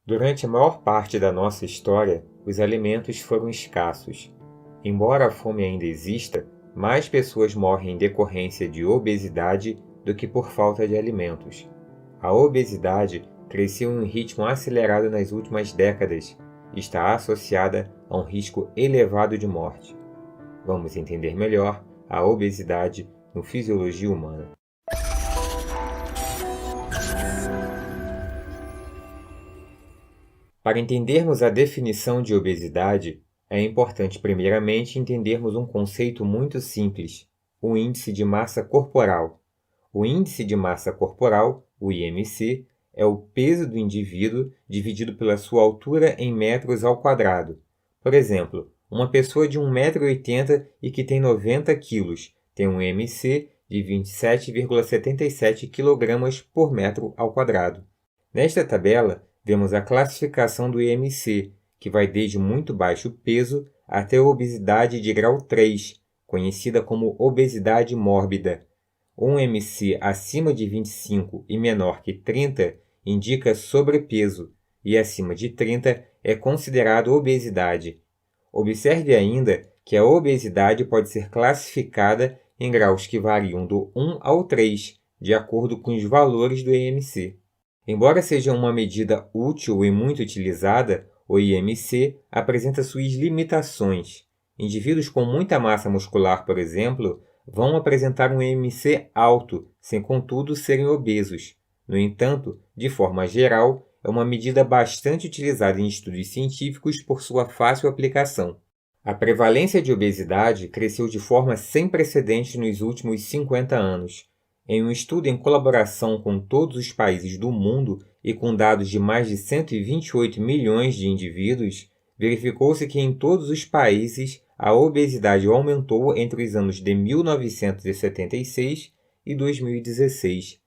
Durante a maior parte da nossa história, os alimentos foram escassos. Embora a fome ainda exista, mais pessoas morrem em decorrência de obesidade do que por falta de alimentos. A obesidade cresceu em um ritmo acelerado nas últimas décadas e está associada a um risco elevado de morte. Vamos entender melhor a obesidade no Fisiologia Humana. Para entendermos a definição de obesidade, é importante primeiramente entendermos um conceito muito simples, o índice de massa corporal. O índice de massa corporal, o IMC, é o peso do indivíduo dividido pela sua altura em metros ao quadrado. Por exemplo, uma pessoa de 1,80 m e que tem 90 kg tem um IMC de 27,77 kg por metro ao quadrado. Nesta tabela, vemos a classificação do IMC, que vai desde muito baixo peso até obesidade de grau 3, conhecida como obesidade mórbida. Um IMC acima de 25 e menor que 30 indica sobrepeso, e acima de 30 é considerado obesidade. Observe ainda que a obesidade pode ser classificada em graus que variam do 1 ao 3, de acordo com os valores do IMC. Embora seja uma medida útil e muito utilizada, o IMC apresenta suas limitações. Indivíduos com muita massa muscular, por exemplo, vão apresentar um IMC alto, sem contudo serem obesos. No entanto, de forma geral, é uma medida bastante utilizada em estudos científicos por sua fácil aplicação. A prevalência de obesidade cresceu de forma sem precedentes nos últimos 50 anos. Em um estudo em colaboração com todos os países do mundo e com dados de mais de 128 milhões de indivíduos, verificou-se que em todos os países a obesidade aumentou entre os anos de 1976 e 2016.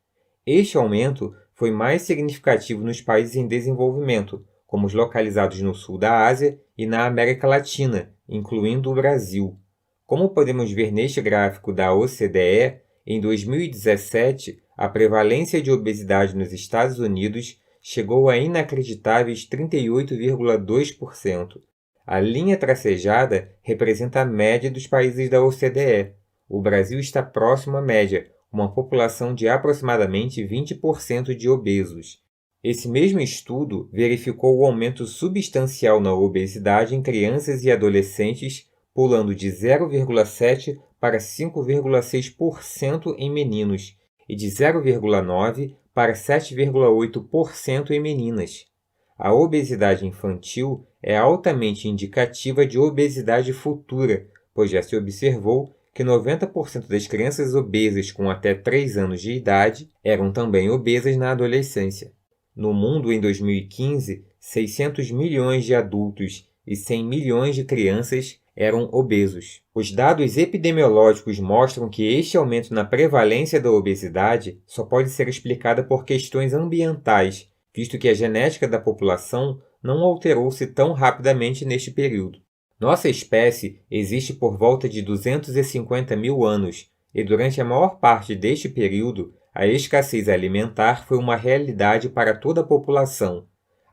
Este aumento foi mais significativo nos países em desenvolvimento, como os localizados no sul da Ásia e na América Latina, incluindo o Brasil. Como podemos ver neste gráfico da OCDE, em 2017, a prevalência de obesidade nos Estados Unidos chegou a inacreditáveis 38,2%. A linha tracejada representa a média dos países da OCDE. O Brasil está próximo à média, com uma população de aproximadamente 20% de obesos. Esse mesmo estudo verificou o aumento substancial na obesidade em crianças e adolescentes, pulando de 0,7% para 5,6% em meninos e de 0,9% para 7,8% em meninas. A obesidade infantil é altamente indicativa de obesidade futura, pois já se observou que 90% das crianças obesas com até 3 anos de idade eram também obesas na adolescência. No mundo, em 2015, 600 milhões de adultos e 100 milhões de crianças eram obesos. Os dados epidemiológicos mostram que este aumento na prevalência da obesidade só pode ser explicado por questões ambientais, visto que a genética da população não alterou-se tão rapidamente neste período. Nossa espécie existe por volta de 250 mil anos, e durante a maior parte deste período, a escassez alimentar foi uma realidade para toda a população.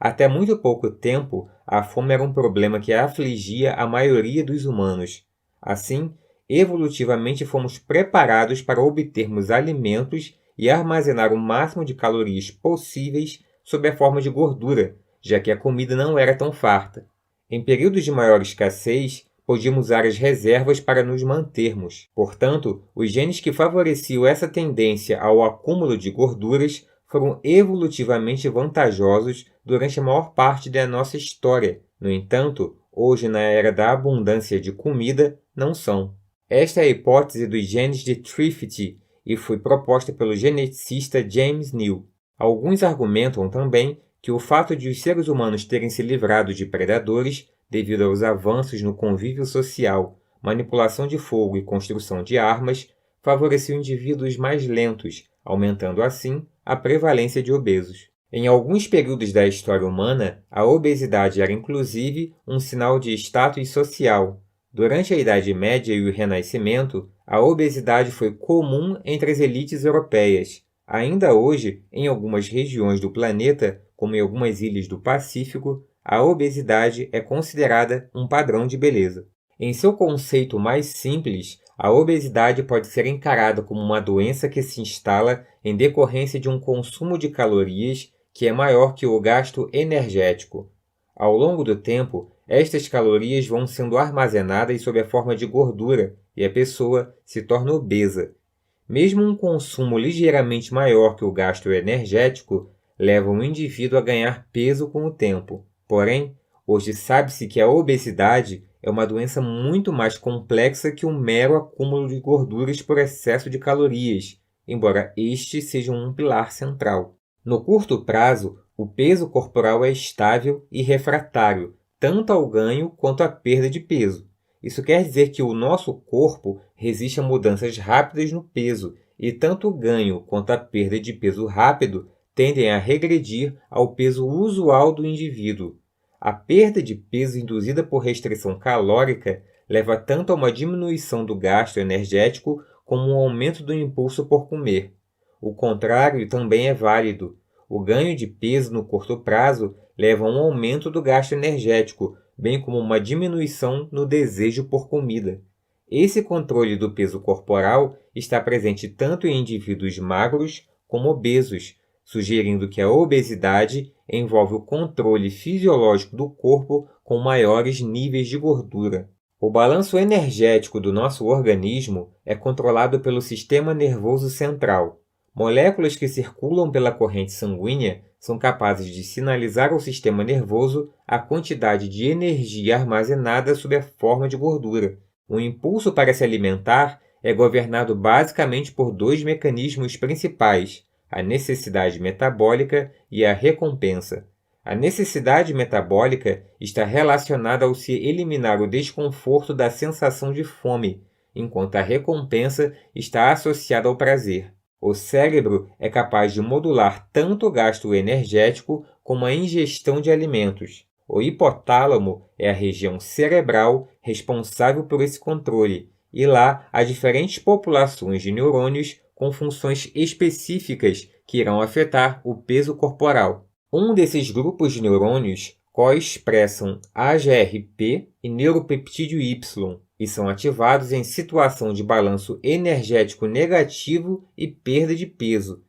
Até muito pouco tempo, a fome era um problema que afligia a maioria dos humanos. Assim, evolutivamente fomos preparados para obtermos alimentos e armazenar o máximo de calorias possíveis sob a forma de gordura, já que a comida não era tão farta. Em períodos de maior escassez, podíamos usar as reservas para nos mantermos. Portanto, os genes que favoreciam essa tendência ao acúmulo de gorduras foram evolutivamente vantajosos durante a maior parte da nossa história. No entanto, hoje, na era da abundância de comida, não são. Esta é a hipótese dos genes de Trifid e foi proposta pelo geneticista James New. Alguns argumentam também que o fato de os seres humanos terem se livrado de predadores devido aos avanços no convívio social, manipulação de fogo e construção de armas favoreceu indivíduos mais lentos, aumentando assim a prevalência de obesos. Em alguns períodos da história humana, a obesidade era inclusive um sinal de status social. Durante a Idade Média e o Renascimento, a obesidade foi comum entre as elites europeias. Ainda hoje, em algumas regiões do planeta, como em algumas ilhas do Pacífico, a obesidade é considerada um padrão de beleza. Em seu conceito mais simples, a obesidade pode ser encarada como uma doença que se instala em decorrência de um consumo de calorias que é maior que o gasto energético. Ao longo do tempo, estas calorias vão sendo armazenadas sob a forma de gordura e a pessoa se torna obesa. Mesmo um consumo ligeiramente maior que o gasto energético leva o indivíduo a ganhar peso com o tempo. Porém, hoje sabe-se que a obesidade é uma doença muito mais complexa que um mero acúmulo de gorduras por excesso de calorias, embora este seja um pilar central. No curto prazo, o peso corporal é estável e refratário, tanto ao ganho quanto à perda de peso. Isso quer dizer que o nosso corpo resiste a mudanças rápidas no peso, e tanto o ganho quanto a perda de peso rápido tendem a regredir ao peso usual do indivíduo. A perda de peso induzida por restrição calórica leva tanto a uma diminuição do gasto energético como um aumento do impulso por comer. O contrário também é válido. O ganho de peso no curto prazo leva a um aumento do gasto energético, bem como uma diminuição no desejo por comida. Esse controle do peso corporal está presente tanto em indivíduos magros como obesos, sugerindo que a obesidade envolve o controle fisiológico do corpo com maiores níveis de gordura. O balanço energético do nosso organismo é controlado pelo sistema nervoso central. Moléculas que circulam pela corrente sanguínea são capazes de sinalizar ao sistema nervoso a quantidade de energia armazenada sob a forma de gordura. O impulso para se alimentar é governado basicamente por dois mecanismos principais: a necessidade metabólica e a recompensa. A necessidade metabólica está relacionada ao se eliminar o desconforto da sensação de fome, enquanto a recompensa está associada ao prazer. O cérebro é capaz de modular tanto o gasto energético como a ingestão de alimentos. O hipotálamo é a região cerebral responsável por esse controle, e lá há diferentes populações de neurônios com funções específicas que irão afetar o peso corporal. Um desses grupos de neurônios coexpressam AGRP e neuropeptídeo Y e são ativados em situação de balanço energético negativo e perda de peso.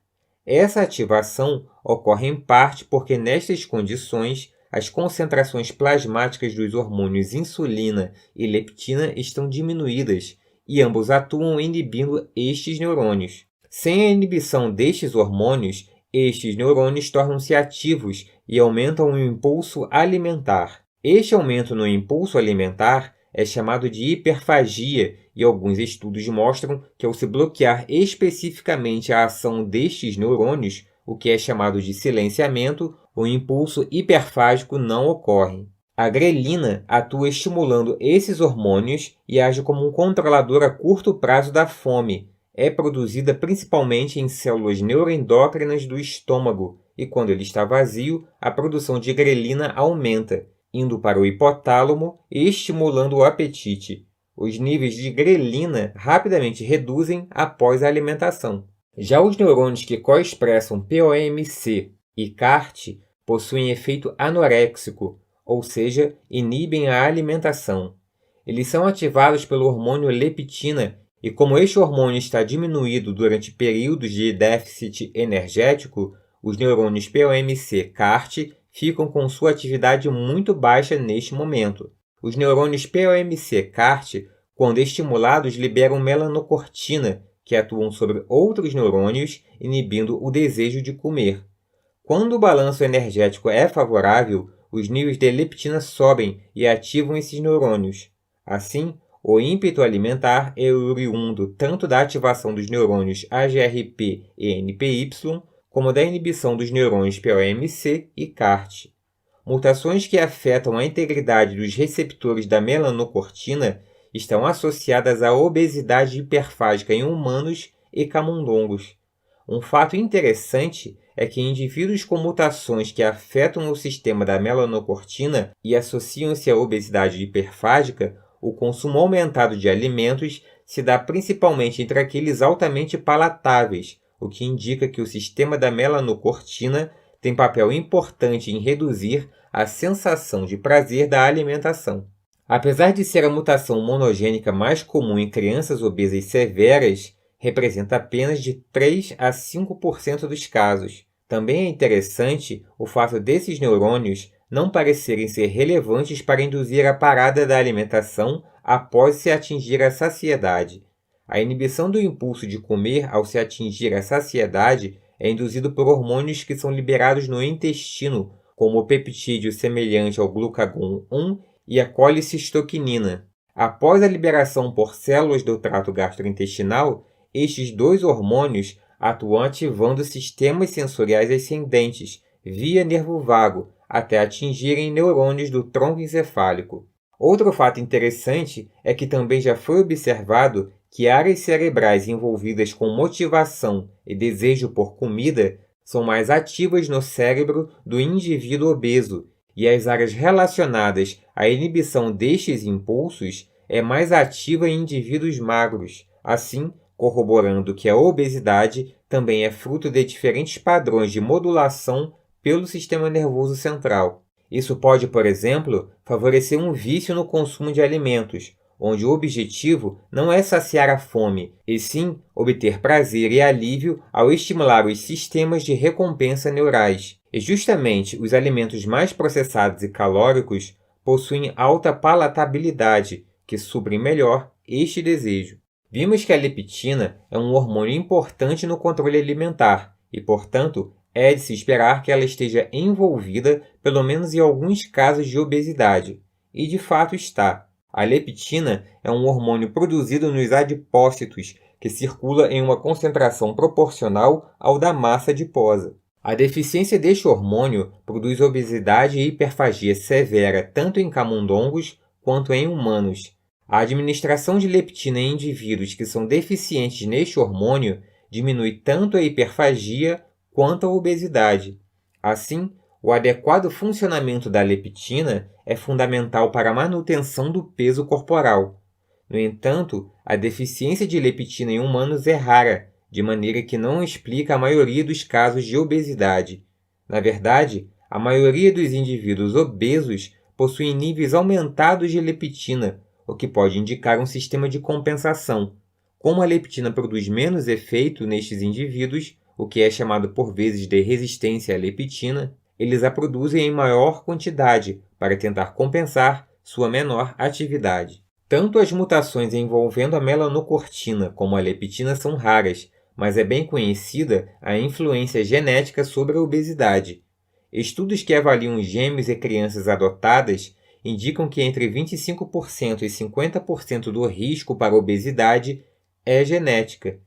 Essa ativação ocorre em parte porque nestas condições as concentrações plasmáticas dos hormônios insulina e leptina estão diminuídas e ambos atuam inibindo estes neurônios. Sem a inibição destes hormônios, estes neurônios tornam-se ativos e aumentam o impulso alimentar. Este aumento no impulso alimentar é chamado de hiperfagia e alguns estudos mostram que ao se bloquear especificamente a ação destes neurônios, o que é chamado de silenciamento, o impulso hiperfágico não ocorre. A grelina atua estimulando esses hormônios e age como um controlador a curto prazo da fome. É produzida principalmente em células neuroendócrinas do estômago e, quando ele está vazio, a produção de grelina aumenta, indo para o hipotálamo e estimulando o apetite. Os níveis de grelina rapidamente reduzem após a alimentação. Já os neurônios que coexpressam POMC e CART possuem efeito anoréxico, ou seja, inibem a alimentação. Eles são ativados pelo hormônio leptina e, como este hormônio está diminuído durante períodos de déficit energético, os neurônios POMC-CART ficam com sua atividade muito baixa neste momento. Os neurônios POMC-CART, quando estimulados, liberam melanocortina, que atuam sobre outros neurônios, inibindo o desejo de comer. Quando o balanço energético é favorável, os níveis de leptina sobem e ativam esses neurônios. Assim, o ímpeto alimentar é oriundo tanto da ativação dos neurônios AGRP e NPY, como da inibição dos neurônios POMC e CART. Mutações que afetam a integridade dos receptores da melanocortina estão associadas à obesidade hiperfágica em humanos e camundongos. Um fato interessante é que indivíduos com mutações que afetam o sistema da melanocortina e associam-se à obesidade hiperfágica, o consumo aumentado de alimentos se dá principalmente entre aqueles altamente palatáveis, o que indica que o sistema da melanocortina tem papel importante em reduzir a sensação de prazer da alimentação. Apesar de ser a mutação monogênica mais comum em crianças obesas severas, representa apenas de 3 a 5% dos casos. Também é interessante o fato desses neurônios não parecerem ser relevantes para induzir a parada da alimentação após se atingir a saciedade. A inibição do impulso de comer ao se atingir a saciedade é induzido por hormônios que são liberados no intestino, como o peptídeo semelhante ao glucagon 1 e a colicistoquinina. Após a liberação por células do trato gastrointestinal, estes dois hormônios atuam ativando sistemas sensoriais ascendentes via nervo vago até atingirem neurônios do tronco encefálico. Outro fato interessante é que também já foi observado que áreas cerebrais envolvidas com motivação e desejo por comida são mais ativas no cérebro do indivíduo obeso, e as áreas relacionadas à inibição destes impulsos é mais ativa em indivíduos magros, assim corroborando que a obesidade também é fruto de diferentes padrões de modulação pelo sistema nervoso central. Isso pode, por exemplo, favorecer um vício no consumo de alimentos, onde o objetivo não é saciar a fome, e sim obter prazer e alívio ao estimular os sistemas de recompensa neurais. E justamente os alimentos mais processados e calóricos possuem alta palatabilidade, que suprem melhor este desejo. Vimos que a leptina é um hormônio importante no controle alimentar e, portanto, é de se esperar que ela esteja envolvida pelo menos em alguns casos de obesidade. E de fato está. A leptina é um hormônio produzido nos adipócitos que circula em uma concentração proporcional ao da massa adiposa. A deficiência deste hormônio produz obesidade e hiperfagia severa tanto em camundongos quanto em humanos. A administração de leptina em indivíduos que são deficientes neste hormônio diminui tanto a hiperfagia quanto a obesidade. Assim, o adequado funcionamento da leptina é fundamental para a manutenção do peso corporal. No entanto, a deficiência de leptina em humanos é rara, de maneira que não explica a maioria dos casos de obesidade. Na verdade, a maioria dos indivíduos obesos possuem níveis aumentados de leptina, o que pode indicar um sistema de compensação. Como a leptina produz menos efeito nestes indivíduos, o que é chamado por vezes de resistência à leptina, eles a produzem em maior quantidade para tentar compensar sua menor atividade. Tanto as mutações envolvendo a melanocortina como a leptina são raras, mas é bem conhecida a influência genética sobre a obesidade. Estudos que avaliam gêmeos e crianças adotadas indicam que entre 25% e 50% do risco para a obesidade é genética.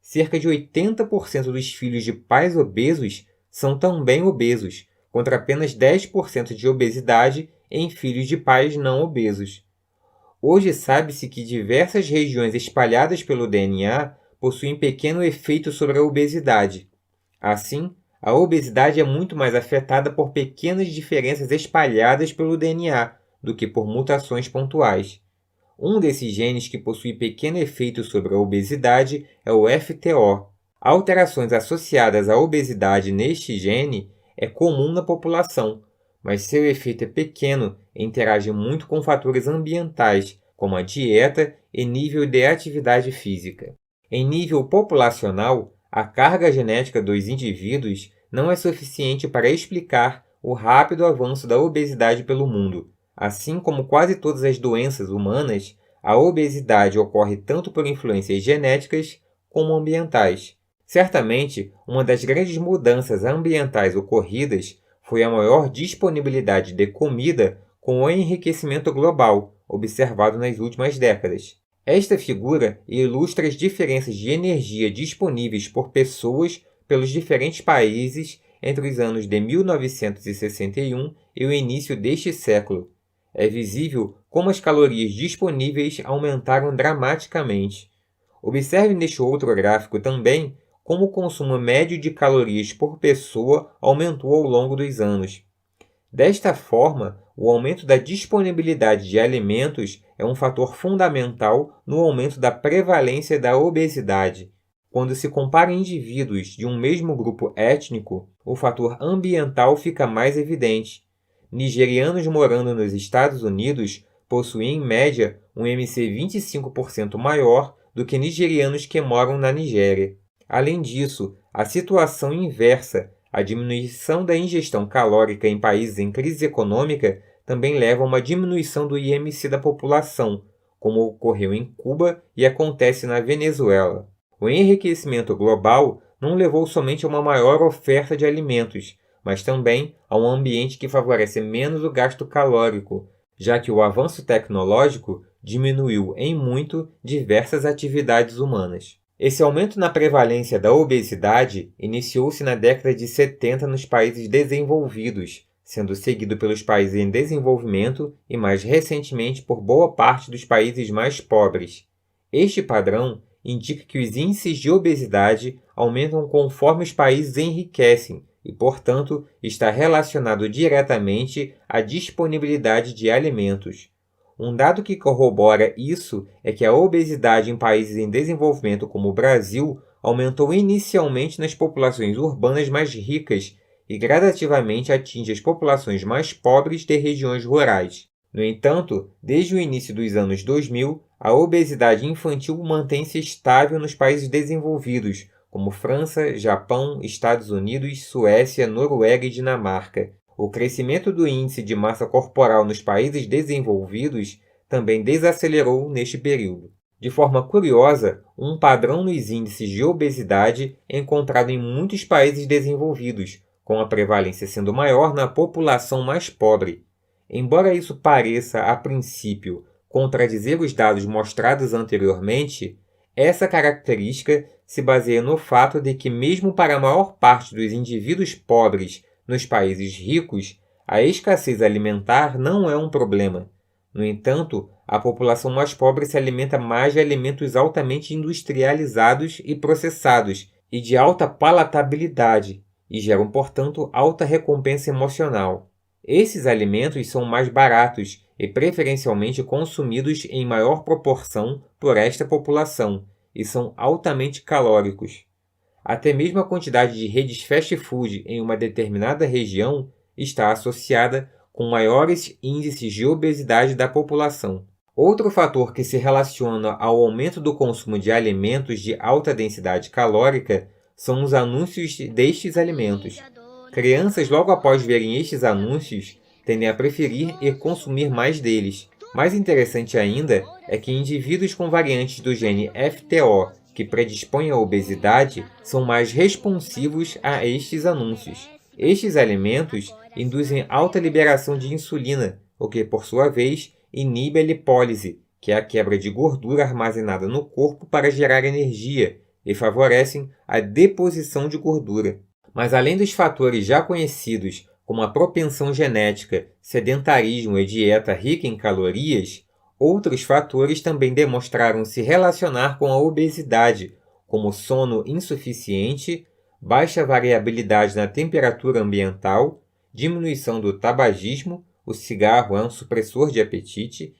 Cerca de 80% dos filhos de pais obesos são também obesos, contra apenas 10% de obesidade em filhos de pais não obesos. Hoje sabe-se que diversas regiões espalhadas pelo DNA possuem pequeno efeito sobre a obesidade. Assim, a obesidade é muito mais afetada por pequenas diferenças espalhadas pelo DNA do que por mutações pontuais. Um desses genes que possui pequeno efeito sobre a obesidade é o FTO. Alterações associadas à obesidade neste gene é comum na população, mas seu efeito é pequeno e interage muito com fatores ambientais, como a dieta e nível de atividade física. Em nível populacional, a carga genética dos indivíduos não é suficiente para explicar o rápido avanço da obesidade pelo mundo. Assim como quase todas as doenças humanas, a obesidade ocorre tanto por influências genéticas como ambientais. Certamente, uma das grandes mudanças ambientais ocorridas foi a maior disponibilidade de comida com o enriquecimento global, observado nas últimas décadas. Esta figura ilustra as diferenças de energia disponíveis por pessoas pelos diferentes países entre os anos de 1961 e o início deste século. É visível como as calorias disponíveis aumentaram dramaticamente. Observe neste outro gráfico também como o consumo médio de calorias por pessoa aumentou ao longo dos anos. Desta forma, o aumento da disponibilidade de alimentos é um fator fundamental no aumento da prevalência da obesidade. quando se compara indivíduos de um mesmo grupo étnico, o fator ambiental fica mais evidente. Nigerianos morando nos Estados Unidos possuem, em média, um MC 25% maior do que nigerianos que moram na Nigéria. Além disso, a situação inversa, a diminuição da ingestão calórica em países em crise econômica, também leva a uma diminuição do IMC da população, como ocorreu em Cuba e acontece na Venezuela. O enriquecimento global não levou somente a uma maior oferta de alimentos, mas também a um ambiente que favorece menos o gasto calórico, já que o avanço tecnológico diminuiu em muito diversas atividades humanas. Esse aumento na prevalência da obesidade iniciou-se na década de 70 nos países desenvolvidos, sendo seguido pelos países em desenvolvimento e, mais recentemente, por boa parte dos países mais pobres. Este padrão indica que os índices de obesidade aumentam conforme os países enriquecem e, portanto, está relacionado diretamente à disponibilidade de alimentos. Um dado que corrobora isso é que a obesidade em países em desenvolvimento como o Brasil aumentou inicialmente nas populações urbanas mais ricas e gradativamente atinge as populações mais pobres de regiões rurais. No entanto, desde o início dos anos 2000, a obesidade infantil mantém-se estável nos países desenvolvidos, como França, Japão, Estados Unidos, Suécia, Noruega e Dinamarca. O crescimento do índice de massa corporal nos países desenvolvidos também desacelerou neste período. De forma curiosa, um padrão nos índices de obesidade é encontrado em muitos países desenvolvidos, com a prevalência sendo maior na população mais pobre. Embora isso pareça, a princípio, contradizer os dados mostrados anteriormente, essa característica se baseia no fato de que, mesmo para a maior parte dos indivíduos pobres nos países ricos, a escassez alimentar não é um problema. No entanto, a população mais pobre se alimenta mais de alimentos altamente industrializados e processados e de alta palatabilidade, e geram, portanto, alta recompensa emocional. Esses alimentos são mais baratos e preferencialmente consumidos em maior proporção por esta população e são altamente calóricos. Até mesmo a quantidade de redes fast food em uma determinada região está associada com maiores índices de obesidade da população. Outro fator que se relaciona ao aumento do consumo de alimentos de alta densidade calórica são os anúncios destes alimentos. Crianças, logo após verem estes anúncios, tendem a preferir e consumir mais deles. Mais interessante ainda é que indivíduos com variantes do gene FTO que predispõem à obesidade são mais responsivos a estes anúncios. Estes alimentos induzem alta liberação de insulina, o que, por sua vez, inibe a lipólise, que é a quebra de gordura armazenada no corpo para gerar energia, e favorecem a deposição de gordura. Mas além dos fatores já conhecidos, como a propensão genética, sedentarismo e dieta rica em calorias, outros fatores também demonstraram se relacionar com a obesidade, como sono insuficiente, baixa variabilidade na temperatura ambiental, diminuição do tabagismo, o cigarro é um supressor de apetite,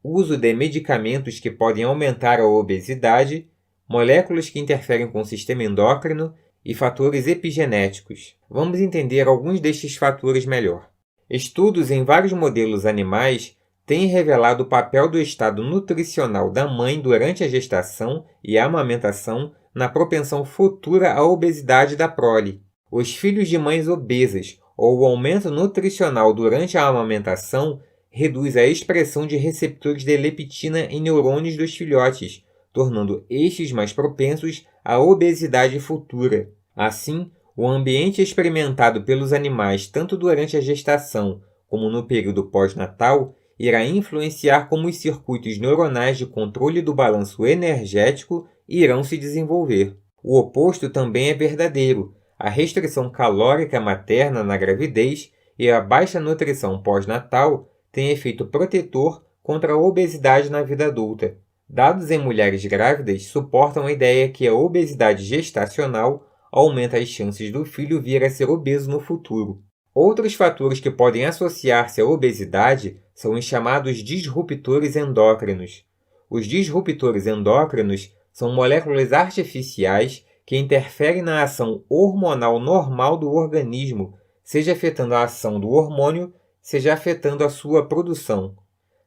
uso de medicamentos que podem aumentar a obesidade, moléculas que interferem com o sistema endócrino e fatores epigenéticos. Vamos entender alguns destes fatores melhor. Estudos em vários modelos animais têm revelado o papel do estado nutricional da mãe durante a gestação e a amamentação na propensão futura à obesidade da prole. Os filhos de mães obesas ou o aumento nutricional durante a amamentação reduz a expressão de receptores de leptina em neurônios dos filhotes, tornando estes mais propensos à obesidade futura. Assim, o ambiente experimentado pelos animais tanto durante a gestação como no período pós-natal irá influenciar como os circuitos neuronais de controle do balanço energético irão se desenvolver. O oposto também é verdadeiro. A restrição calórica materna na gravidez e a baixa nutrição pós-natal têm efeito protetor contra a obesidade na vida adulta. Dados em mulheres grávidas suportam a ideia que a obesidade gestacional aumenta as chances do filho vir a ser obeso no futuro. Outros fatores que podem associar-se à obesidade são os chamados disruptores endócrinos. Os disruptores endócrinos São moléculas artificiais que interferem na ação hormonal normal do organismo, seja afetando a ação do hormônio, seja afetando a sua produção.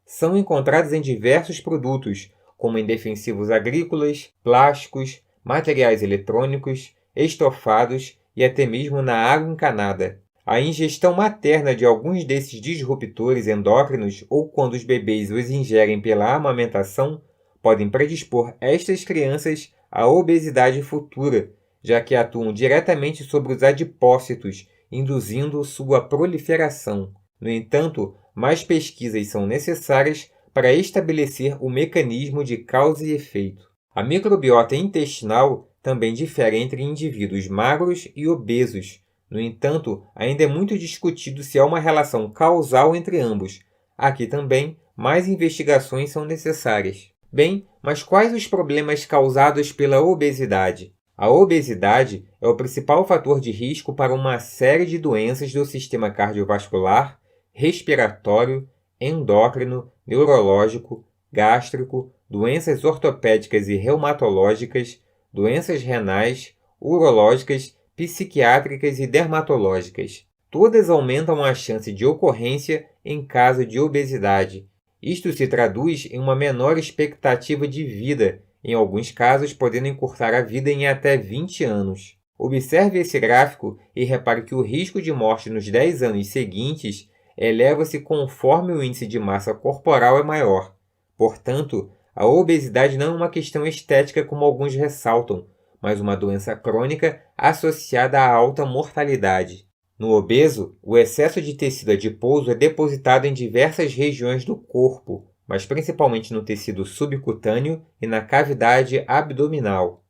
São encontradas em diversos produtos, como em defensivos agrícolas, plásticos, materiais eletrônicos, estofados e até mesmo na água encanada. A ingestão materna de alguns desses disruptores endócrinos ou quando os bebês os ingerem pela amamentação podem predispor estas crianças à obesidade futura, já que atuam diretamente sobre os adipócitos, induzindo sua proliferação. No entanto, mais pesquisas são necessárias para estabelecer o mecanismo de causa e efeito. A microbiota intestinal também difere entre indivíduos magros e obesos. No entanto, ainda é muito discutido se há uma relação causal entre ambos. Aqui também, mais investigações são necessárias. Bem, mas quais os problemas causados pela obesidade? A obesidade é o principal fator de risco para uma série de doenças do sistema cardiovascular, respiratório, endócrino, neurológico, gástrico, doenças ortopédicas e reumatológicas, doenças renais, urológicas, psiquiátricas e dermatológicas. Todas aumentam a chance de ocorrência em caso de obesidade. Isto se traduz em uma menor expectativa de vida, em alguns casos podendo encurtar a vida em até 20 anos. Observe esse gráfico e repare que o risco de morte nos 10 anos seguintes eleva-se conforme o índice de massa corporal é maior. Portanto, a obesidade não é uma questão estética como alguns ressaltam, mas uma doença crônica associada à alta mortalidade. No obeso, o excesso de tecido adiposo é depositado em diversas regiões do corpo, mas principalmente no tecido subcutâneo e na cavidade abdominal.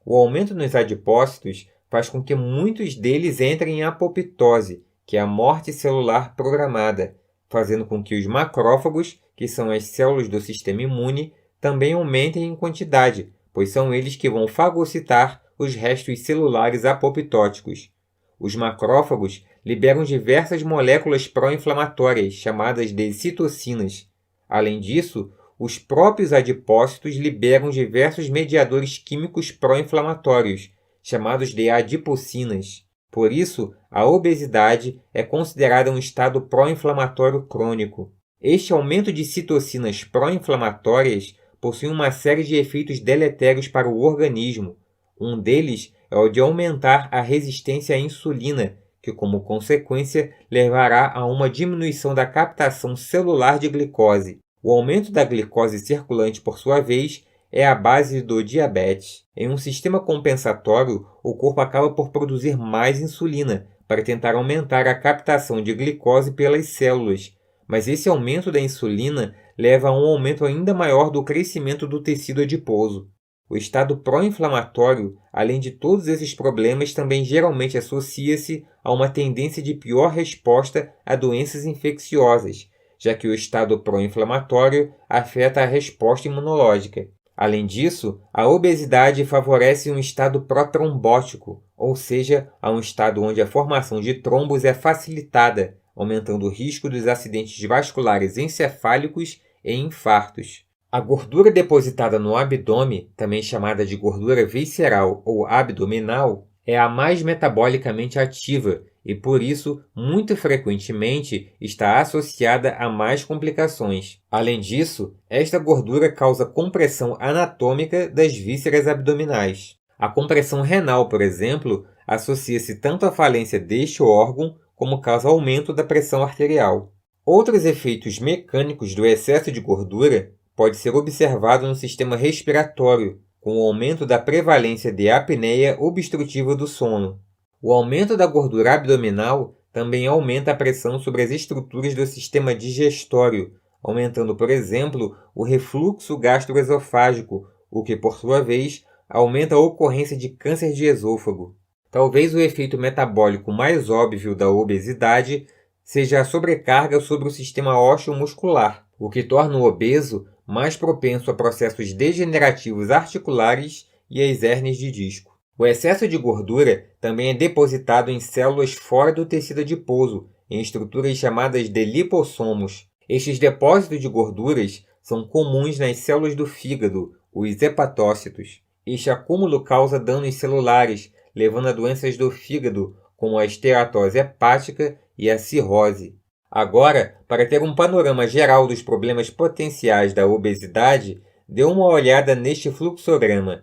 O aumento nos adipócitos faz com que muitos deles entrem em apoptose, que é a morte celular programada, fazendo com que os macrófagos, que são as células do sistema imune, também aumentem em quantidade, pois são eles que vão fagocitar os restos celulares apoptóticos. Os macrófagos liberam diversas moléculas pró-inflamatórias, chamadas de citocinas. Além disso, os próprios adipócitos liberam diversos mediadores químicos pró-inflamatórios, chamados de adipocinas. Por isso, a obesidade é considerada um estado pró-inflamatório crônico. Este aumento de citocinas pró-inflamatórias possui uma série de efeitos deletérios para o organismo. Um deles é o de aumentar a resistência à insulina, que, como consequência, levará a uma diminuição da captação celular de glicose. O aumento da glicose circulante, por sua vez, é a base do diabetes. Em um sistema compensatório, o corpo acaba por produzir mais insulina para tentar aumentar a captação de glicose pelas células, mas esse aumento da insulina leva a um aumento ainda maior do crescimento do tecido adiposo. O estado pró-inflamatório, além de todos esses problemas, também geralmente associa-se a uma tendência de pior resposta a doenças infecciosas, já que o estado pró-inflamatório afeta a resposta imunológica. Além disso, a obesidade favorece um estado pró-trombótico, ou seja, a um estado onde a formação de trombos é facilitada, aumentando o risco dos acidentes vasculares encefálicos e infartos. A gordura depositada no abdômen, também chamada de gordura visceral ou abdominal, é a mais metabolicamente ativa e, por isso, muito frequentemente está associada a mais complicações. Além disso, esta gordura causa compressão anatômica das vísceras abdominais. A compressão renal, por exemplo, associa-se tanto à falência deste órgão como causa aumento da pressão arterial. Outros efeitos mecânicos do excesso de gordura pode ser observado no sistema respiratório, com o aumento da prevalência de apneia obstrutiva do sono. O aumento da gordura abdominal também aumenta a pressão sobre as estruturas do sistema digestório, aumentando, por exemplo, o refluxo gastroesofágico, o que, por sua vez, aumenta a ocorrência de câncer de esôfago. Talvez o efeito metabólico mais óbvio da obesidade seja a sobrecarga sobre o sistema ósseo-muscular, o que torna o obeso mais propenso a processos degenerativos articulares e às hérnias de disco. O excesso de gordura também é depositado em células fora do tecido adiposo, em estruturas chamadas de lipossomos. Estes depósitos de gorduras são comuns nas células do fígado, os hepatócitos. Este acúmulo causa danos celulares, levando a doenças do fígado, como a esteatose hepática e a cirrose. Agora, para ter um panorama geral dos problemas potenciais da obesidade, dê uma olhada neste fluxograma.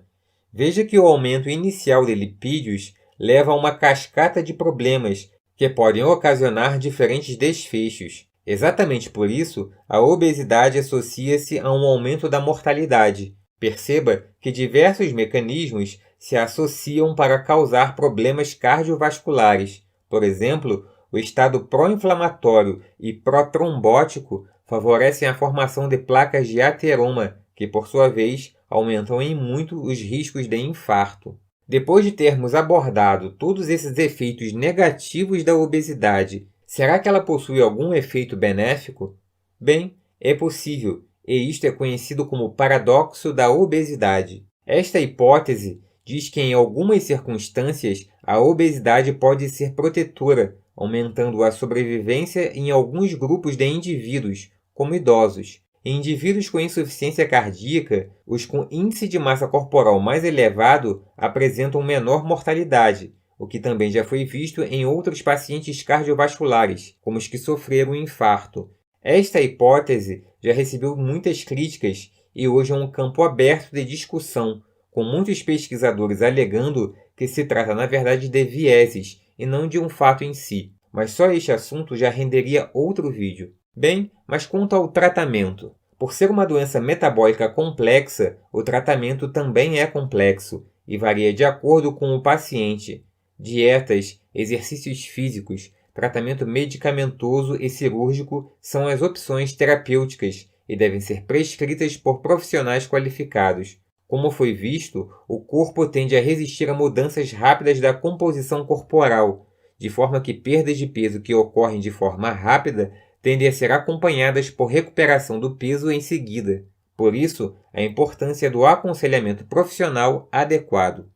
Veja que o aumento inicial de lipídios leva a uma cascata de problemas que podem ocasionar diferentes desfechos. Exatamente por isso, a obesidade associa-se a um aumento da mortalidade. Perceba que diversos mecanismos se associam para causar problemas cardiovasculares. Por exemplo, o estado pró-inflamatório e pró-trombótico favorecem a formação de placas de ateroma, que, por sua vez, aumentam em muito os riscos de infarto. Depois de termos abordado todos esses efeitos negativos da obesidade, será que ela possui algum efeito benéfico? Bem, é possível, e isto é conhecido como paradoxo da obesidade. Esta hipótese diz que, em algumas circunstâncias, a obesidade pode ser protetora, aumentando a sobrevivência em alguns grupos de indivíduos, como idosos. Em indivíduos com insuficiência cardíaca, os com índice de massa corporal mais elevado apresentam menor mortalidade, o que também já foi visto em outros pacientes cardiovasculares, como os que sofreram um infarto. Esta hipótese já recebeu muitas críticas e hoje é um campo aberto de discussão, com muitos pesquisadores alegando que se trata na verdade de vieses e não de um fato em si. Mas só este assunto já renderia outro vídeo. Bem, mas quanto ao tratamento. Por ser uma doença metabólica complexa, o tratamento também é complexo e varia de acordo com o paciente. Dietas, exercícios físicos, tratamento medicamentoso e cirúrgico são as opções terapêuticas e devem ser prescritas por profissionais qualificados. Como foi visto, o corpo tende a resistir a mudanças rápidas da composição corporal, de forma que perdas de peso que ocorrem de forma rápida tendem a ser acompanhadas por recuperação do peso em seguida. Por isso, a importância do aconselhamento profissional adequado.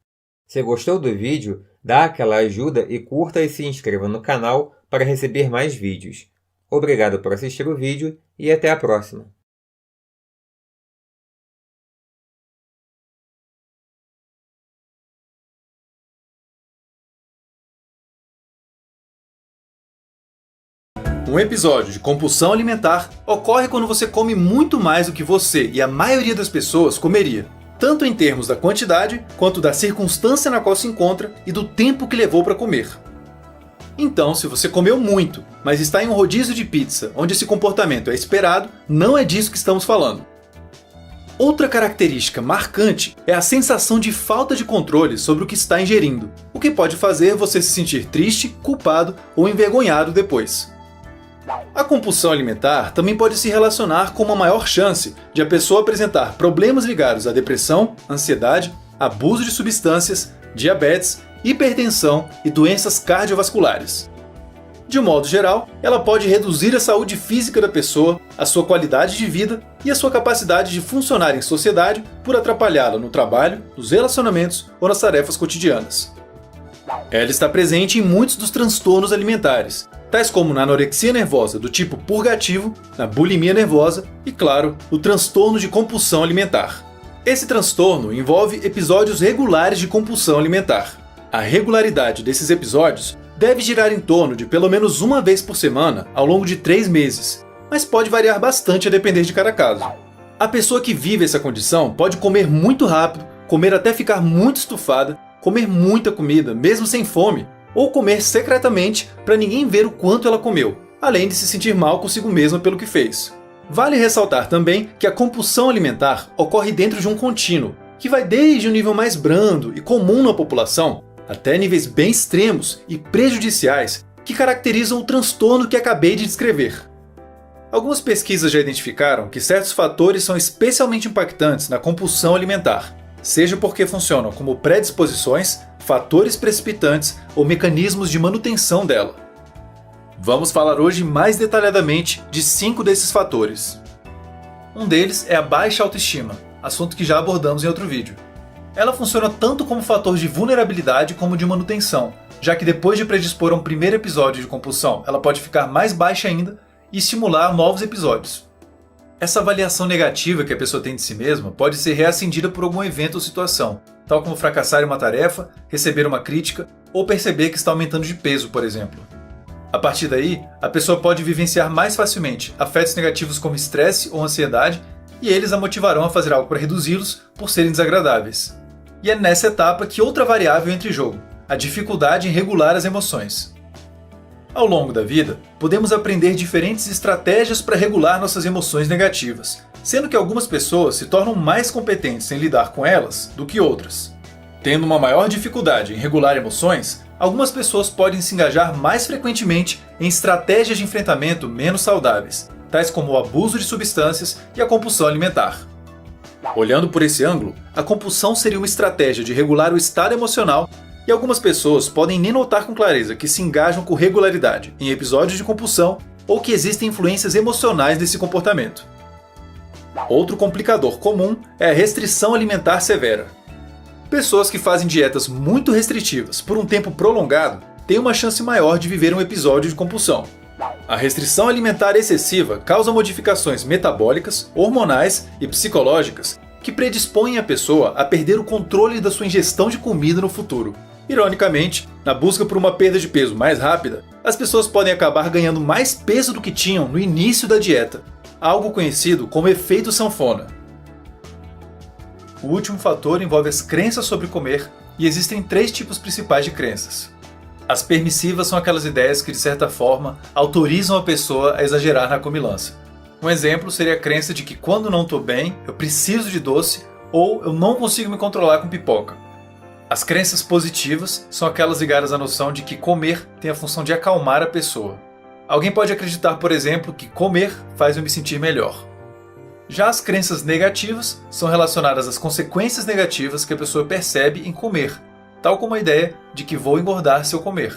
Se gostou do vídeo, dá aquela ajuda e curta e se inscreva no canal para receber mais vídeos. Obrigado por assistir o vídeo e até a próxima! Um episódio de compulsão alimentar ocorre quando você come muito mais do que você e a maioria das pessoas comeria, tanto em termos da quantidade, quanto da circunstância na qual se encontra e do tempo que levou para comer. Então, se você comeu muito, mas está em um rodízio de pizza onde esse comportamento é esperado, não é disso que estamos falando. Outra característica marcante é a sensação de falta de controle sobre o que está ingerindo, o que pode fazer você se sentir triste, culpado ou envergonhado depois. A compulsão alimentar também pode se relacionar com uma maior chance de a pessoa apresentar problemas ligados à depressão, ansiedade, abuso de substâncias, diabetes, hipertensão e doenças cardiovasculares. De um modo geral, ela pode reduzir a saúde física da pessoa, a sua qualidade de vida e a sua capacidade de funcionar em sociedade por atrapalhá-la no trabalho, nos relacionamentos ou nas tarefas cotidianas. Ela está presente em muitos dos transtornos alimentares, tais como na anorexia nervosa do tipo purgativo, na bulimia nervosa e, claro, o transtorno de compulsão alimentar. Esse transtorno envolve episódios regulares de compulsão alimentar. A regularidade desses episódios deve girar em torno de pelo menos uma vez por semana ao longo de 3 meses, mas pode variar bastante a depender de cada caso. A pessoa que vive essa condição pode comer muito rápido, comer até ficar muito estufada, comer muita comida, mesmo sem fome, ou comer secretamente para ninguém ver o quanto ela comeu, além de se sentir mal consigo mesma pelo que fez. Vale ressaltar também que a compulsão alimentar ocorre dentro de um contínuo, que vai desde um nível mais brando e comum na população, até níveis bem extremos e prejudiciais que caracterizam o transtorno que acabei de descrever. Algumas pesquisas já identificaram que certos fatores são especialmente impactantes na compulsão alimentar, seja porque funcionam como predisposições, fatores precipitantes ou mecanismos de manutenção dela. Vamos falar hoje mais detalhadamente de 5 desses fatores. Um deles é a baixa autoestima, assunto que já abordamos em outro vídeo. Ela funciona tanto como fator de vulnerabilidade como de manutenção, já que depois de predispor a um primeiro episódio de compulsão, ela pode ficar mais baixa ainda e estimular novos episódios. Essa avaliação negativa que a pessoa tem de si mesma pode ser reacendida por algum evento ou situação, tal como fracassar em uma tarefa, receber uma crítica ou perceber que está aumentando de peso, por exemplo. A partir daí, a pessoa pode vivenciar mais facilmente afetos negativos como estresse ou ansiedade, e eles a motivarão a fazer algo para reduzi-los por serem desagradáveis. E é nessa etapa que outra variável entra em jogo, a dificuldade em regular as emoções. Ao longo da vida, podemos aprender diferentes estratégias para regular nossas emoções negativas, sendo que algumas pessoas se tornam mais competentes em lidar com elas do que outras. Tendo uma maior dificuldade em regular emoções, algumas pessoas podem se engajar mais frequentemente em estratégias de enfrentamento menos saudáveis, tais como o abuso de substâncias e a compulsão alimentar. Olhando por esse ângulo, a compulsão seria uma estratégia de regular o estado emocional, e algumas pessoas podem nem notar com clareza que se engajam com regularidade em episódios de compulsão ou que existem influências emocionais desse comportamento. Outro complicador comum é a restrição alimentar severa. Pessoas que fazem dietas muito restritivas por um tempo prolongado têm uma chance maior de viver um episódio de compulsão. A restrição alimentar excessiva causa modificações metabólicas, hormonais e psicológicas que predispõem a pessoa a perder o controle da sua ingestão de comida no futuro. Ironicamente, na busca por uma perda de peso mais rápida, as pessoas podem acabar ganhando mais peso do que tinham no início da dieta, algo conhecido como efeito sanfona. O último fator envolve as crenças sobre comer, e existem 3 tipos principais de crenças. As permissivas são aquelas ideias que, de certa forma, autorizam a pessoa a exagerar na comilança. Um exemplo seria a crença de que quando não estou bem, eu preciso de doce ou eu não consigo me controlar com pipoca. As crenças positivas são aquelas ligadas à noção de que comer tem a função de acalmar a pessoa. Alguém pode acreditar, por exemplo, que comer faz eu me sentir melhor. Já as crenças negativas são relacionadas às consequências negativas que a pessoa percebe em comer, tal como a ideia de que vou engordar se eu comer.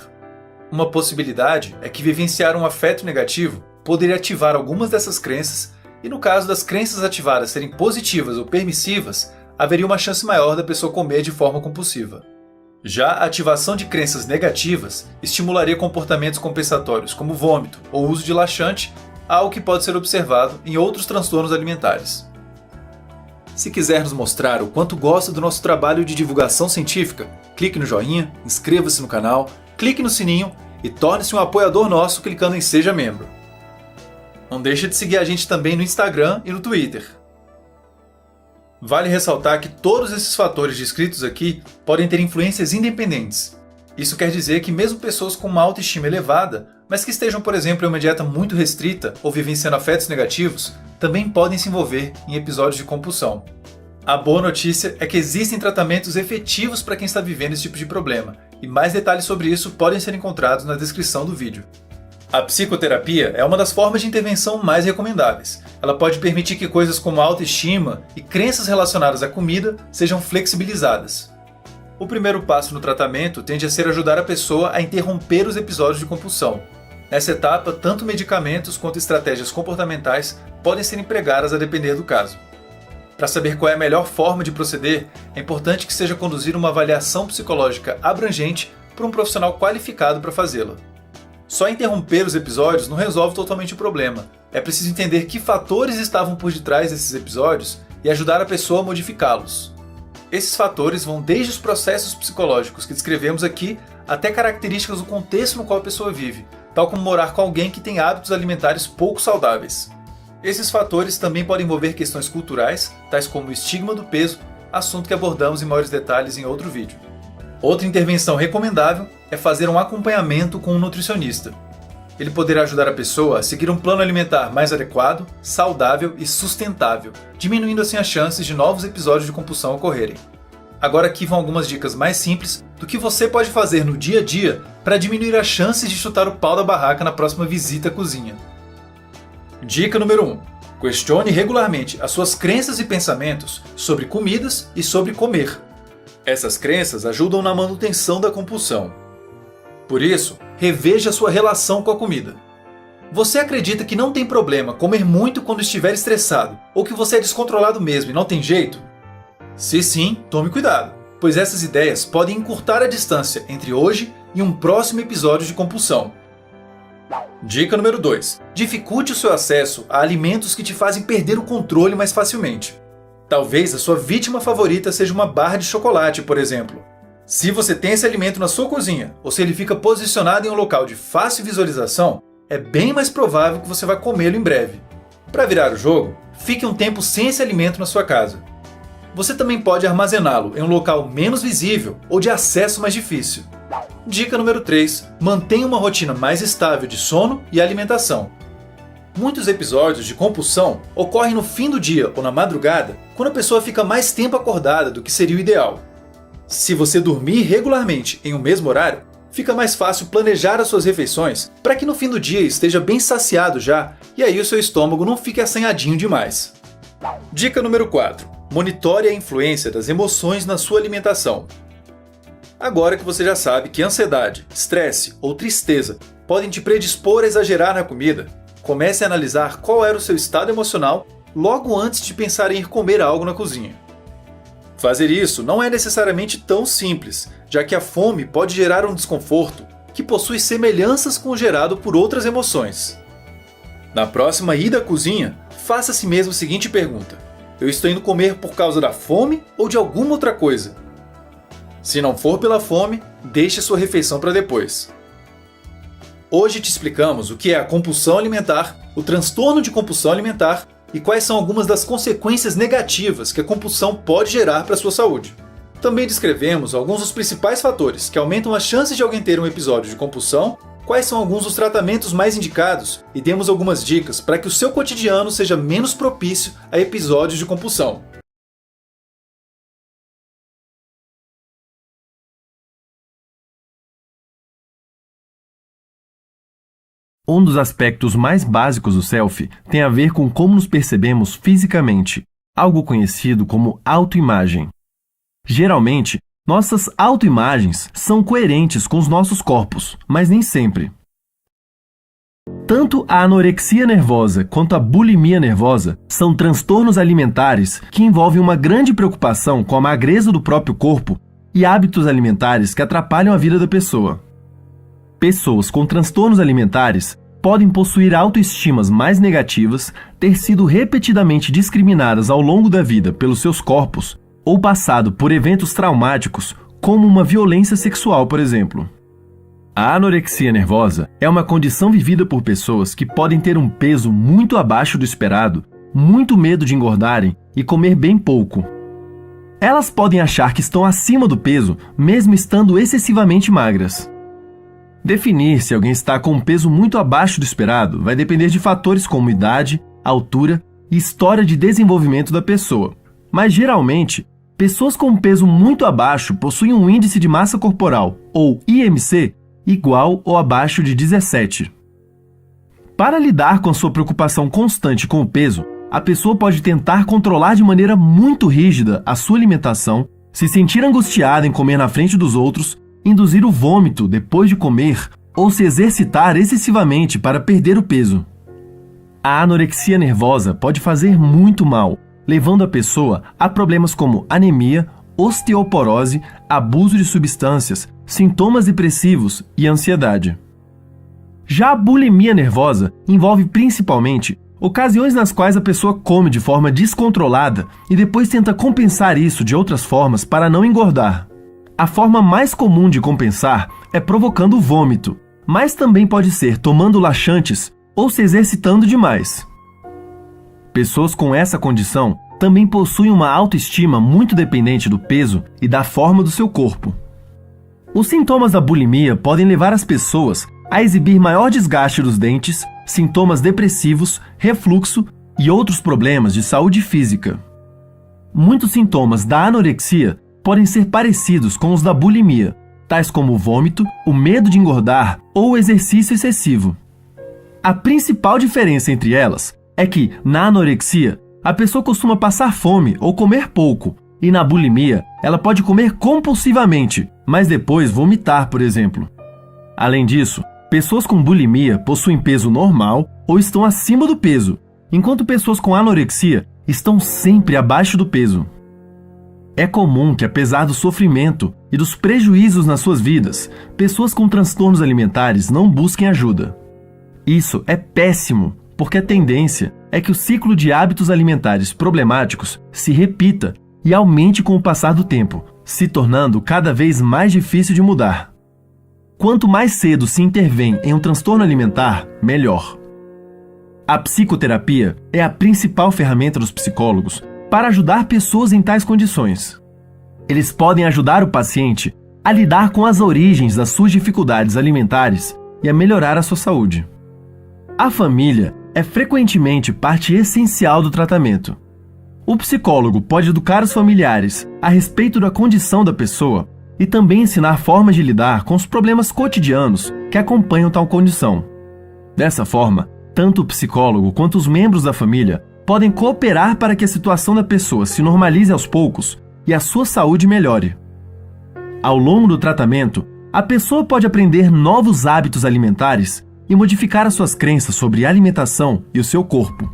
Uma possibilidade é que vivenciar um afeto negativo poderia ativar algumas dessas crenças, e no caso das crenças ativadas serem positivas ou permissivas, haveria uma chance maior da pessoa comer de forma compulsiva. Já a ativação de crenças negativas estimularia comportamentos compensatórios como vômito ou uso de laxante, algo que pode ser observado em outros transtornos alimentares. Se quiser nos mostrar o quanto gosta do nosso trabalho de divulgação científica, clique no joinha, inscreva-se no canal, clique no sininho e torne-se um apoiador nosso clicando em Seja Membro. Não deixe de seguir a gente também no Instagram e no Twitter. Vale ressaltar que todos esses fatores descritos aqui podem ter influências independentes. Isso quer dizer que mesmo pessoas com uma autoestima elevada, mas que estejam, por exemplo, em uma dieta muito restrita ou vivenciando afetos negativos, também podem se envolver em episódios de compulsão. A boa notícia é que existem tratamentos efetivos para quem está vivendo esse tipo de problema, e mais detalhes sobre isso podem ser encontrados na descrição do vídeo. A psicoterapia é uma das formas de intervenção mais recomendáveis. Ela pode permitir que coisas como autoestima e crenças relacionadas à comida sejam flexibilizadas. O primeiro passo no tratamento tende a ser ajudar a pessoa a interromper os episódios de compulsão. Nessa etapa, tanto medicamentos quanto estratégias comportamentais podem ser empregadas a depender do caso. Para saber qual é a melhor forma de proceder, é importante que seja conduzida uma avaliação psicológica abrangente por um profissional qualificado para fazê-la. Só interromper os episódios não resolve totalmente o problema. É preciso entender que fatores estavam por detrás desses episódios e ajudar a pessoa a modificá-los. Esses fatores vão desde os processos psicológicos que descrevemos aqui até características do contexto no qual a pessoa vive, tal como morar com alguém que tem hábitos alimentares pouco saudáveis. Esses fatores também podem envolver questões culturais, tais como o estigma do peso, assunto que abordamos em maiores detalhes em outro vídeo. Outra intervenção recomendável é fazer um acompanhamento com um nutricionista. Ele poderá ajudar a pessoa a seguir um plano alimentar mais adequado, saudável e sustentável, diminuindo assim as chances de novos episódios de compulsão ocorrerem. Agora aqui vão algumas dicas mais simples do que você pode fazer no dia a dia para diminuir as chances de chutar o pau da barraca na próxima visita à cozinha. Dica número 1. Questione regularmente as suas crenças e pensamentos sobre comidas e sobre comer. Essas crenças ajudam na manutenção da compulsão. Por isso, reveja sua relação com a comida. Você acredita que não tem problema comer muito quando estiver estressado, ou que você é descontrolado mesmo e não tem jeito? Se sim, tome cuidado, pois essas ideias podem encurtar a distância entre hoje e um próximo episódio de compulsão. Dica número 2. Dificulte o seu acesso a alimentos que te fazem perder o controle mais facilmente. Talvez a sua vítima favorita seja uma barra de chocolate, por exemplo. Se você tem esse alimento na sua cozinha, ou se ele fica posicionado em um local de fácil visualização, é bem mais provável que você vai comê-lo em breve. Para virar o jogo, fique um tempo sem esse alimento na sua casa. Você também pode armazená-lo em um local menos visível ou de acesso mais difícil. Dica número 3. Mantenha uma rotina mais estável de sono e alimentação. Muitos episódios de compulsão ocorrem no fim do dia ou na madrugada, quando a pessoa fica mais tempo acordada do que seria o ideal. Se você dormir regularmente em um mesmo horário, fica mais fácil planejar as suas refeições para que no fim do dia esteja bem saciado já e aí o seu estômago não fique assanhadinho demais. Dica número 4. Monitore a influência das emoções na sua alimentação. Agora que você já sabe que ansiedade, estresse ou tristeza podem te predispor a exagerar na comida, comece a analisar qual era o seu estado emocional logo antes de pensar em ir comer algo na cozinha. Fazer isso não é necessariamente tão simples, já que a fome pode gerar um desconforto que possui semelhanças com o gerado por outras emoções. Na próxima ida à cozinha, faça a si mesmo a seguinte pergunta: eu estou indo comer por causa da fome ou de alguma outra coisa? Se não for pela fome, deixe sua refeição para depois. Hoje te explicamos o que é a compulsão alimentar, o transtorno de compulsão alimentar e quais são algumas das consequências negativas que a compulsão pode gerar para a sua saúde. Também descrevemos alguns dos principais fatores que aumentam as chances de alguém ter um episódio de compulsão, quais são alguns dos tratamentos mais indicados e demos algumas dicas para que o seu cotidiano seja menos propício a episódios de compulsão. Um dos aspectos mais básicos do self tem a ver com como nos percebemos fisicamente, algo conhecido como autoimagem. Geralmente, nossas autoimagens são coerentes com os nossos corpos, mas nem sempre. Tanto a anorexia nervosa quanto a bulimia nervosa são transtornos alimentares que envolvem uma grande preocupação com a magreza do próprio corpo e hábitos alimentares que atrapalham a vida da pessoa. Pessoas com transtornos alimentares podem possuir autoestimas mais negativas, ter sido repetidamente discriminadas ao longo da vida pelos seus corpos ou passado por eventos traumáticos, como uma violência sexual, por exemplo. A anorexia nervosa é uma condição vivida por pessoas que podem ter um peso muito abaixo do esperado, muito medo de engordarem e comer bem pouco. Elas podem achar que estão acima do peso, mesmo estando excessivamente magras. Definir se alguém está com um peso muito abaixo do esperado vai depender de fatores como idade, altura e história de desenvolvimento da pessoa. Mas geralmente, pessoas com um peso muito abaixo possuem um índice de massa corporal, ou IMC, igual ou abaixo de 17. Para lidar com a sua preocupação constante com o peso, a pessoa pode tentar controlar de maneira muito rígida a sua alimentação, se sentir angustiada em comer na frente dos outros, induzir o vômito depois de comer ou se exercitar excessivamente para perder o peso. A anorexia nervosa pode fazer muito mal, levando a pessoa a problemas como anemia, osteoporose, abuso de substâncias, sintomas depressivos e ansiedade. Já a bulimia nervosa envolve principalmente ocasiões nas quais a pessoa come de forma descontrolada e depois tenta compensar isso de outras formas para não engordar. A forma mais comum de compensar é provocando vômito, mas também pode ser tomando laxantes ou se exercitando demais. Pessoas com essa condição também possuem uma autoestima muito dependente do peso e da forma do seu corpo. Os sintomas da bulimia podem levar as pessoas a exibir maior desgaste dos dentes, sintomas depressivos, refluxo e outros problemas de saúde física. Muitos sintomas da anorexia podem ser parecidos com os da bulimia, tais como o vômito, o medo de engordar ou o exercício excessivo. A principal diferença entre elas é que, na anorexia, a pessoa costuma passar fome ou comer pouco, e na bulimia, ela pode comer compulsivamente, mas depois vomitar, por exemplo. Além disso, pessoas com bulimia possuem peso normal ou estão acima do peso, enquanto pessoas com anorexia estão sempre abaixo do peso. É comum que, apesar do sofrimento e dos prejuízos nas suas vidas, pessoas com transtornos alimentares não busquem ajuda. Isso é péssimo, porque a tendência é que o ciclo de hábitos alimentares problemáticos se repita e aumente com o passar do tempo, se tornando cada vez mais difícil de mudar. Quanto mais cedo se intervém em um transtorno alimentar, melhor. A psicoterapia é a principal ferramenta dos psicólogos para ajudar pessoas em tais condições. Eles podem ajudar o paciente a lidar com as origens das suas dificuldades alimentares e a melhorar a sua saúde. A família é frequentemente parte essencial do tratamento. O psicólogo pode educar os familiares a respeito da condição da pessoa e também ensinar formas de lidar com os problemas cotidianos que acompanham tal condição. Dessa forma, tanto o psicólogo quanto os membros da família podem cooperar para que a situação da pessoa se normalize aos poucos e a sua saúde melhore. Ao longo do tratamento, a pessoa pode aprender novos hábitos alimentares e modificar as suas crenças sobre alimentação e o seu corpo.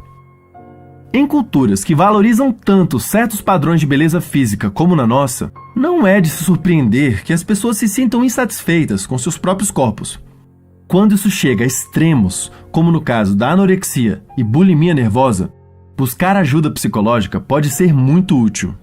Em culturas que valorizam tanto certos padrões de beleza física como na nossa, não é de se surpreender que as pessoas se sintam insatisfeitas com seus próprios corpos. Quando isso chega a extremos, como no caso da anorexia e bulimia nervosa, buscar ajuda psicológica pode ser muito útil.